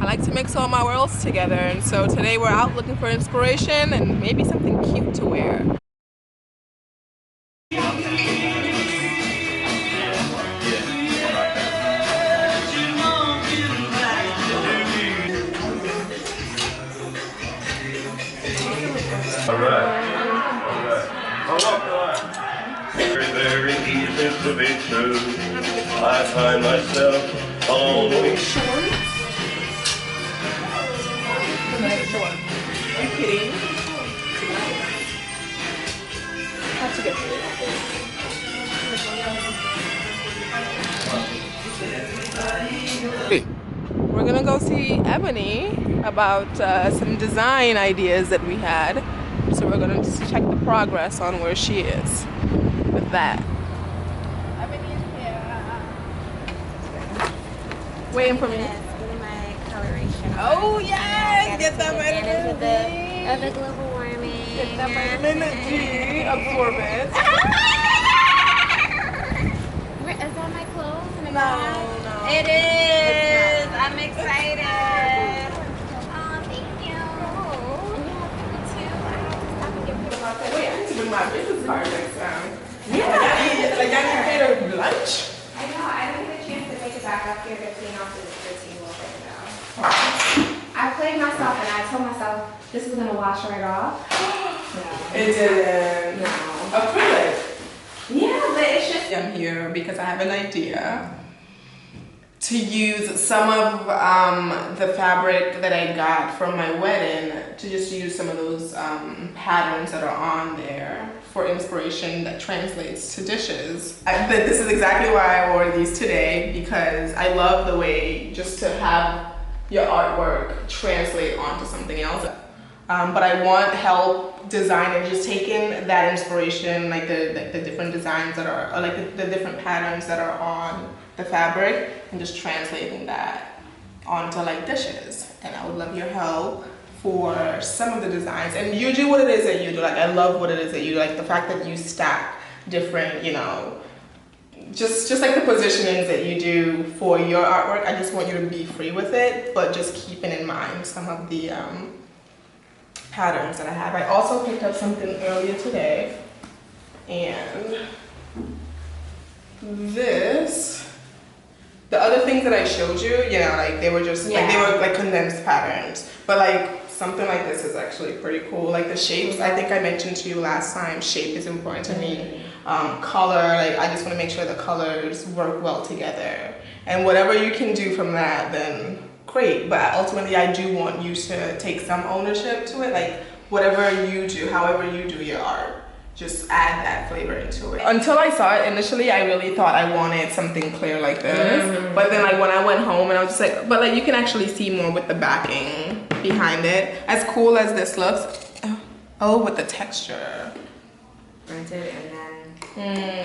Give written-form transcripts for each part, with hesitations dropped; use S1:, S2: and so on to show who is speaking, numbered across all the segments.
S1: like to mix all my worlds together, and so today we're out looking for inspiration and maybe something cute to wear.
S2: Very easy to be true. I find myself always
S1: Short? Short. Are you kidding? Have to get
S3: Hey.
S1: We're gonna go see Ebony about some design ideas that we had. So we're gonna just check the progress on where she is with that. Ebony is here. Waiting for me.
S4: Yes, getting my coloration.
S1: Oh yes! Get that vitamin D.
S4: Of the global warming.
S1: Get that vitamin D. Absorb it.
S4: Is that my clothes? In the
S1: No,
S4: back?
S1: no.
S4: It is. I'm excited. Oh, thank you.
S1: Wait, I need to bring my business card next time. Yeah. Like, I need to pay her lunch.
S4: I know. I didn't get a chance to make it back up here. 15 off to the 13 will take it out. I played myself and I told myself this was going to wash right off. No.
S1: It didn't.
S4: No.
S1: Acrylic.
S4: Yeah, but it's just.
S1: I'm here because I have an idea to use some of the fabric that I got from my wedding to just use some of those patterns that are on there for inspiration that translates to dishes. This is exactly why I wore these today, because I love the way just to have your artwork translate onto something else. But I want help designing, just taking that inspiration, like the different designs that are, or like the different patterns that are on the fabric, and just translating that onto like dishes. And I would love your help for some of the designs. And you do what it is that you do. Like, I love what it is that you do. Like the fact that you stack different, you know, just like the positionings that you do for your artwork. I just want you to be free with it, but just keeping in mind some of the patterns that I have. I also picked up something earlier today, and the other things that I showed you, you know, like they were just like, they were like condensed patterns, but like something like this is actually pretty cool. Like the shapes, I think I mentioned to you last time, shape is important to me. Color, like I just want to make sure the colors work well together, and whatever you can do from that, then great. But ultimately I do want you to take some ownership to it. Like whatever you do, however you do your art, just add that flavor into it. Until I saw it initially, I really thought I wanted something clear like this. But then like when I went home and I was just like, but like you can actually see more with the backing behind it. As cool as this looks, oh, with the texture.
S4: Printed and then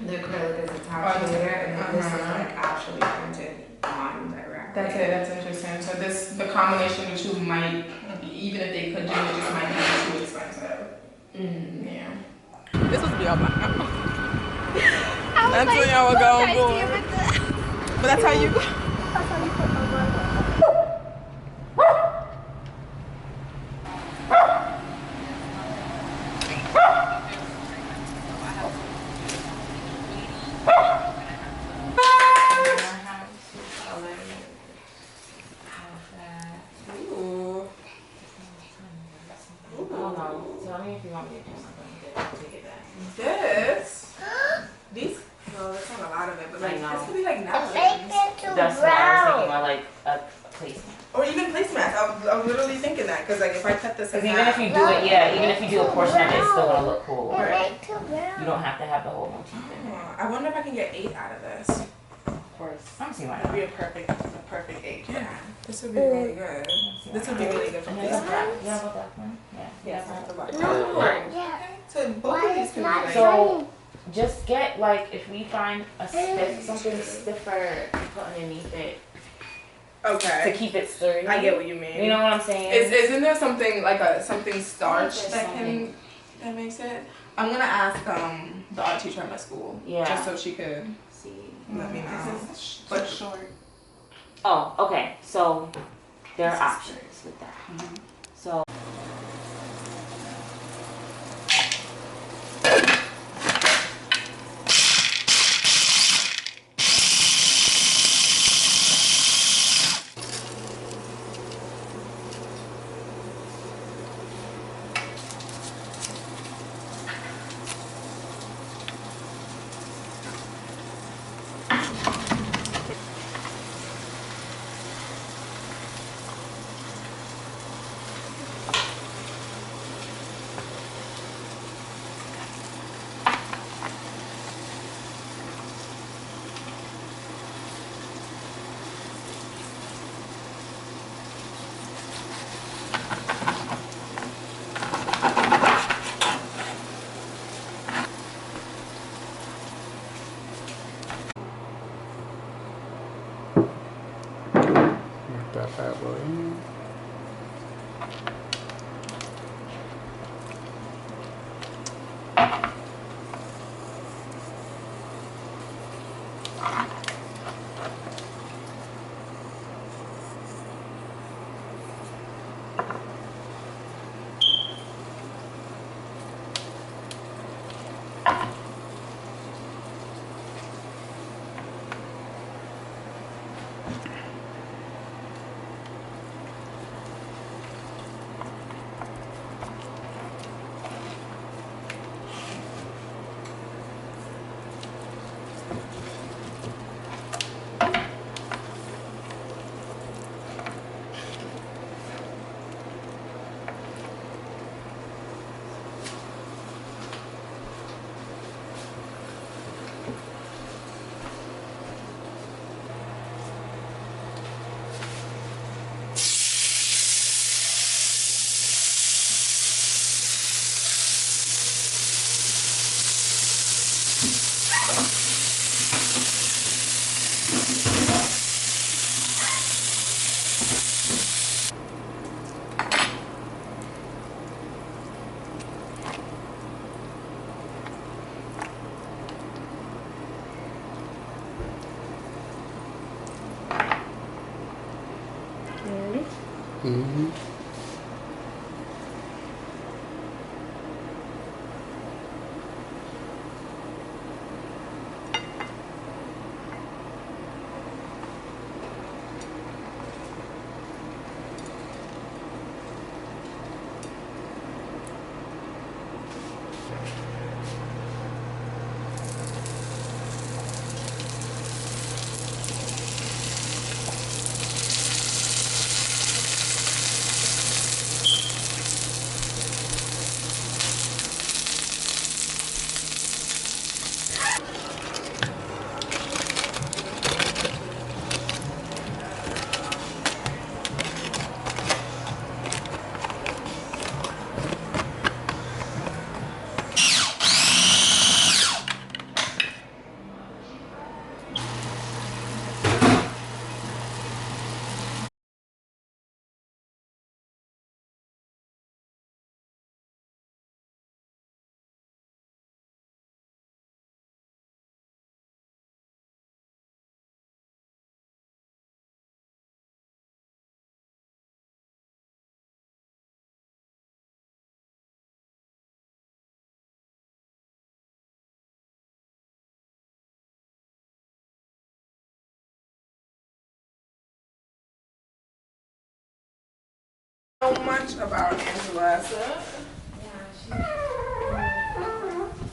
S4: the acrylic is attached to there, and then this is like actually printed on directly.
S1: That's it, that's interesting. So the combination of the two might, even if they could do it, just might be too expensive. Yeah. This was real black. That's when y'all were going for. But that's how you go. Because like if I cut this in
S5: even if you do it, even if you do a portion of it, it's still gonna look cool. Right? You don't have to have the whole motif in it.
S1: I wonder if I can get 8 out of this.
S5: Of course. I don't see why not.
S1: That'd be a perfect 8. Yeah. This would be really good. This would be really good for this.
S5: Yeah, about that one. Yeah.
S1: So both of these can be like.
S5: So just get like, if we find something stiffer to put underneath it.
S1: Okay.
S5: To keep it sturdy.
S1: I get what you mean.
S5: You know what I'm saying?
S1: Isn't there something like something starch that makes it? I'm gonna ask the art teacher at my school.
S5: Yeah.
S1: Just so she could
S5: see.
S1: Let me know.
S4: This is but short.
S5: Oh, okay. So there are options with that. So.
S3: Work that bad boy in. Mm-hmm.
S1: So much about Angela.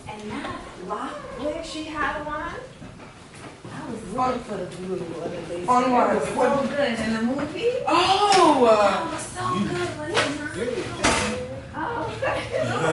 S4: And that lock wig she had on. I was looking for the glue the other day.
S1: On what?
S4: It was so good in the movie.
S1: Oh!
S4: It was so good, wasn't it? Oh,